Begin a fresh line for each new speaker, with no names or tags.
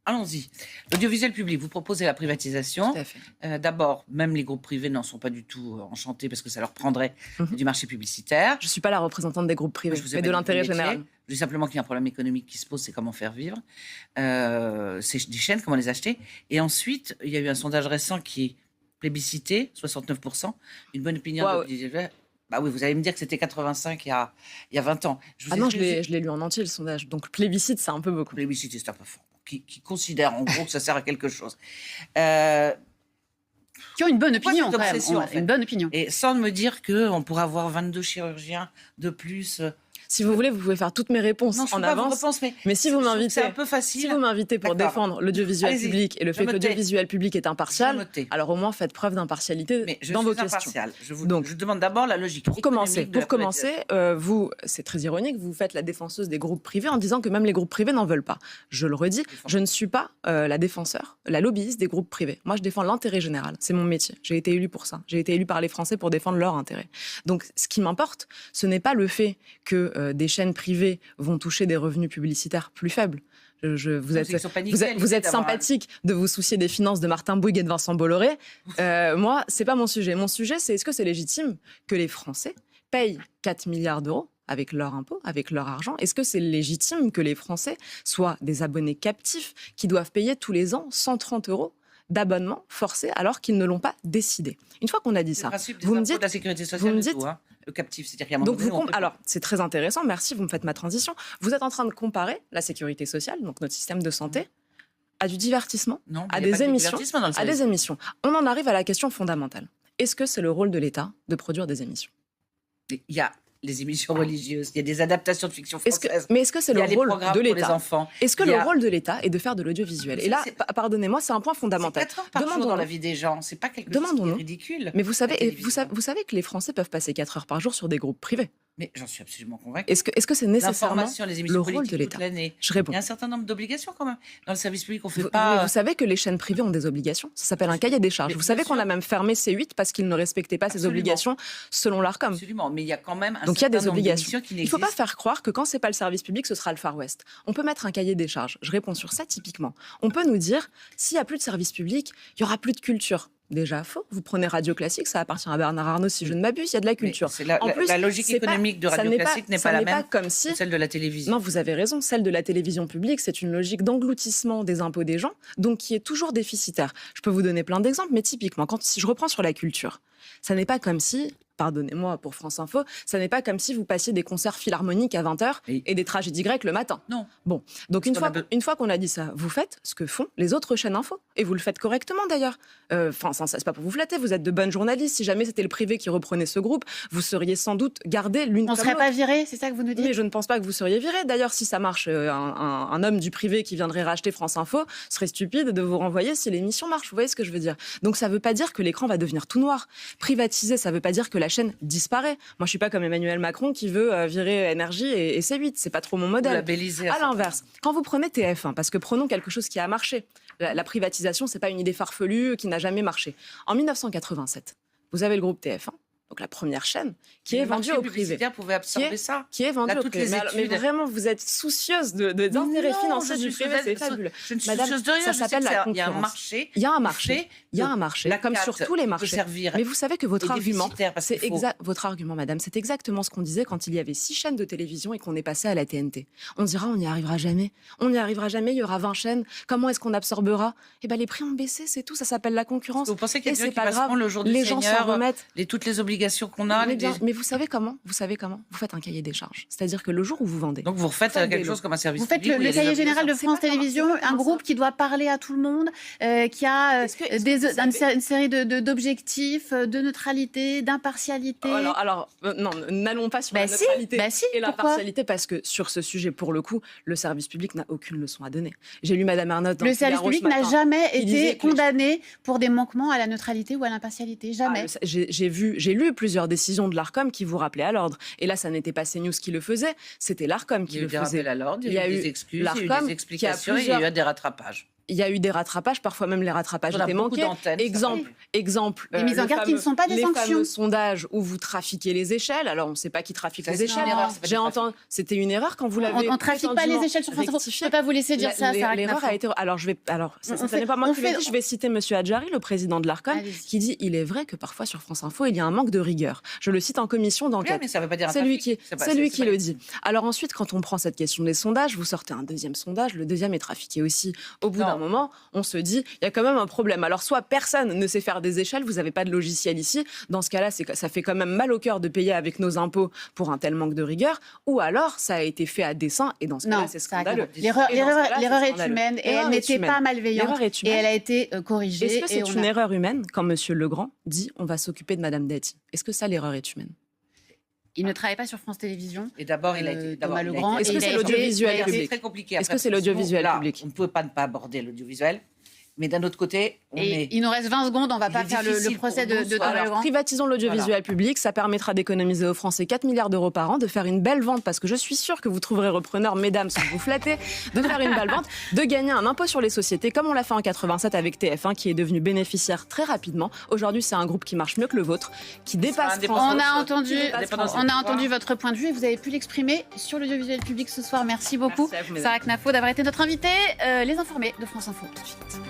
Allons-y. L'audiovisuel public, vous proposez la privatisation.
Tout à fait.
D'abord, même les groupes privés n'en sont pas du tout enchantés parce que ça leur prendrait du marché publicitaire.
Je ne suis pas la représentante des groupes privés, mais de l'intérêt général.
Je dis simplement qu'il y a un problème économique qui se pose, c'est comment faire vivre ces des chaînes, comment les acheter. Et ensuite, il y a eu un sondage récent qui est plébiscité, 69%, une bonne opinion de l'audiovisuel. Bah oui, vous allez me dire que c'était 85 il y a 20 ans.
Non, je l'ai lu en entier, le sondage. Donc plébiscite, c'est un peu beaucoup.
Plébiscite, c'est un peu fort. Qui considèrent en gros que ça sert à quelque chose.
Qui ont une bonne opinion, quand même.
En fait.
Une bonne opinion.
Et sans me dire qu'on pourrait avoir 22 chirurgiens de plus.
Si vous voulez, vous pouvez faire toutes mes réponses en avance. Mais si vous m'invitez,
c'est un peu facile.
Si vous m'invitez pour défendre l'audiovisuel public et le fait que l'audiovisuel public est impartial, alors au moins faites preuve d'impartialité dans vos questions.
Je demande d'abord la logique.
Pour commencer, vous, c'est très ironique, vous faites la défenseuse des groupes privés en disant que même les groupes privés n'en veulent pas. Je le redis, je ne suis pas la défenseur, la lobbyiste des groupes privés. Moi, je défends l'intérêt général. C'est mon métier. J'ai été élue pour ça. J'ai été élue par les Français pour défendre leur intérêt. Donc, ce qui m'importe, ce n'est pas le fait que des chaînes privées vont toucher des revenus publicitaires plus faibles. Vous êtes sympathique de vous soucier des finances de Martin Bouygues et de Vincent Bolloré. Moi, c'est pas mon sujet. Mon sujet, c'est est-ce que c'est légitime que les Français payent 4 milliards d'euros avec leur impôt, avec leur argent? Est-ce que c'est légitime que les Français soient des abonnés captifs qui doivent payer tous les ans 130 euros d'abonnement forcé alors qu'ils ne l'ont pas décidé? Une fois qu'on a dit ça, vous me dites...
la sécurité sociale le captif, c'est-à-dire qu'il y a un moment donné,
alors, c'est très intéressant, merci, vous me faites ma transition. Vous êtes en train de comparer la sécurité sociale, donc notre système de santé, à du divertissement, à des émissions. On en arrive à la question fondamentale. Est-ce que c'est le rôle de l'État de produire des émissions?
Il y a les émissions religieuses, il y a des adaptations de fiction française.
Mais est-ce que c'est le rôle de l'État? Est-ce que le rôle de l'État est de faire de l'audiovisuel? Et là, pardonnez-moi, c'est un point fondamental.
C'est 4 heures par jour dans la vie des gens, c'est pas quelque chose qui est ridicule.
Mais vous savez que les Français peuvent passer 4 heures par jour sur des groupes privés.
Mais j'en suis absolument convaincue.
Est-ce que c'est nécessairement le rôle de l'État?
Je réponds. Il y a un certain nombre d'obligations quand même. Dans le service public, on fait
pas... Vous savez que les chaînes privées ont des obligations. Ça s'appelle un cahier des charges. Vous savez qu'on a même fermé C8 parce qu'ils ne respectaient pas ces obligations selon l'Arcom.
Absolument, mais il y a quand même un
Donc il y a des obligations.
Il
ne faut pas faire croire que quand c'est pas le service public, ce sera le Far West. On peut mettre un cahier des charges. Je réponds sur ça typiquement. On peut nous dire, s'il n'y a plus de service public, il n'y aura plus de culture. Déjà faux. Vous prenez Radio Classique, ça appartient à Bernard Arnault, si je ne m'abuse, il y a de la culture.
La logique économique de Radio Classique n'est pas la même que celle de la télévision.
Non, vous avez raison, celle de la télévision publique, c'est une logique d'engloutissement des impôts des gens, donc qui est toujours déficitaire. Je peux vous donner plein d'exemples, mais typiquement, si je reprends sur la culture, ça n'est pas comme si... Pardonnez-moi pour France Info, ça n'est pas comme si vous passiez des concerts philharmoniques à 20h et des tragédies grecques le matin.
Non.
Bon, donc une fois qu'on a dit ça, vous faites ce que font les autres chaînes info. Et vous le faites correctement d'ailleurs. Enfin, ça c'est pas pour vous flatter, vous êtes de bonnes journalistes. Si jamais c'était le privé qui reprenait ce groupe, vous seriez sans doute gardé l'une comme l'autre.
On ne serait pas viré, c'est ça que vous nous dites?
Mais je ne pense pas que vous seriez viré. D'ailleurs, si ça marche, un homme du privé qui viendrait racheter France Info serait stupide de vous renvoyer si l'émission marche. Vous voyez ce que je veux dire? Donc ça ne veut pas dire que l'écran va devenir tout noir. Privatiser, ça ne veut pas dire que la chaîne disparaît. Moi, je suis pas comme Emmanuel Macron qui veut virer Énergie et C8. C'est pas trop mon modèle. À l'inverse, quand vous prenez TF1, parce que prenons quelque chose qui a marché. La privatisation, c'est pas une idée farfelue qui n'a jamais marché. En 1987, vous avez le groupe TF1. Donc la première chaîne qui est vendue au privé.
Pouvait absorber ça.
Qui est vendue au privé. Mais vraiment, vous êtes soucieuse des intérêts financiers du privé, c'est fabuleux.
Je ne suis soucieuse de rien.
Ça s'appelle la concurrence.
Il y a un
marché. Comme sur tous les marchés. Mais vous savez que votre argument, madame, c'est exactement ce qu'on disait quand il y avait 6 chaînes de télévision et qu'on est passé à la TNT. On dira, on n'y arrivera jamais. On n'y arrivera jamais, il y aura 20 chaînes. Comment est-ce qu'on absorbera? Eh bien, les prix ont baissé, c'est tout. Ça s'appelle la concurrence.
Vous pensez qu'il y a des gens qui passeront le jour du Seigneur, les gens s'en remettent. Toutes les obligations qu'on a.
Mais vous savez comment? Vous faites un cahier des charges. C'est-à-dire que le jour où vous vendez...
Donc vous refaites quelque chose comme un service public.
Vous faites le cahier général de France Télévisions, un groupe qui doit parler à tout le monde, qui a une série d'objectifs, de neutralité, d'impartialité.
Non, n'allons pas sur la neutralité et l'impartialité, parce que sur ce sujet, pour le coup, le service public n'a aucune leçon à donner. J'ai lu Madame Arnault.
Le service public n'a jamais été condamné pour des manquements à la neutralité ou à l'impartialité. Jamais.
J'ai lu plusieurs décisions de l'Arcom qui vous rappelaient à l'ordre. Et là, ça n'était pas CNews qui le faisait, c'était l'Arcom qui le faisait.
Il y a eu des excuses, il y a eu des explications, il y a eu des rattrapages.
il y a eu des rattrapages, parfois même les rattrapages
On a
étaient
beaucoup
manqués.
d'antennes,
Exemple,
Les mises en garde qui ne sont pas des
les
sanctions.
fameux sondages où vous trafiquez les échelles. Alors, on ne sait pas qui trafique
Ça,
les
c'est
échelles.
une erreur, c'est pas
J'ai
du
entendu, c'était une erreur quand vous l'avez.
On ne trafique pas les échelles sur France Info. Je ne peux pas vous laisser dire ça, Sarah
L'erreur
Knafo.
a été. Alors, ça
On
n'est pas moi
on
qui l'ai
fait-
dit. Je vais citer M. Adjari, le président de l'Arcom,
Allez-y.
qui dit il est vrai que parfois sur France Info, il y a un manque de rigueur. Je le cite en commission
Oui,
d'enquête.
mais ça veut pas dire un
C'est lui qui,
trafic.
c'est lui qui le dit. Alors ensuite, quand on prend cette question des sondages, vous sortez un deuxième sondage, le deuxième est trafiqué aussi. Au bout
Non.
d'un moment, on se dit, il y a quand même un problème. Alors soit personne ne sait faire des échelles, vous n'avez pas de logiciel ici. Dans ce cas-là, ça fait quand même mal au cœur de payer avec nos impôts pour un tel manque de rigueur. Ou alors, ça a été fait à dessein et dans ce cas-là,
Non,
c'est
Sarah
scandaleux.
Knafo. L'erreur
Et dans ce cas-là,
l'erreur
c'est
est
scandaleux.
humaine et
L'erreur
elle
est
n'était
humaine.
pas malveillante
L'erreur est
et
humaine.
elle a été corrigée.
Est-ce que c'est
et on
une
a-
erreur humaine quand M. Legrand dit on va s'occuper de Mme Dati? Est-ce que ça, l'erreur est humaine?
Il ne travaille pas sur France Télévisions.
Et d'abord, il a été.
Thomas
il a
Legrand.
été-
Est-ce que
Et
c'est
il a été-
l'audiovisuel
il a été-
public?
C'est très compliqué.
Est-ce
Après,
que c'est
parce
l'audiovisuel
là,
public?
On ne peut pas ne pas aborder l'audiovisuel. Mais d'un autre côté, on
Et
est.
il nous reste 20 secondes, on ne va
Il
pas
est
faire le
difficile
procès
pour nous,
de
soit-
Thomas
Alors,
Legrand.
privatisons l'audiovisuel public, ça permettra d'économiser aux Français 4 milliards d'euros par an, de faire une belle vente, parce que je suis sûre que vous trouverez repreneur, mesdames, sans vous flatter, de faire une belle vente, de gagner un impôt sur les sociétés, comme on l'a fait en 87 avec TF1, qui est devenu bénéficiaire très rapidement. Aujourd'hui, c'est un groupe qui marche mieux que le vôtre, qui dépasse
indépendant.
France.
On a entendu,
Indépendance
on
du
a
pouvoir.
entendu votre point de vue et vous avez pu l'exprimer sur l'audiovisuel public ce soir. Merci beaucoup,
Merci à vous, mesdames.
Sarah Knafo, d'avoir été notre invitée. Les informés de France Info, tout de suite.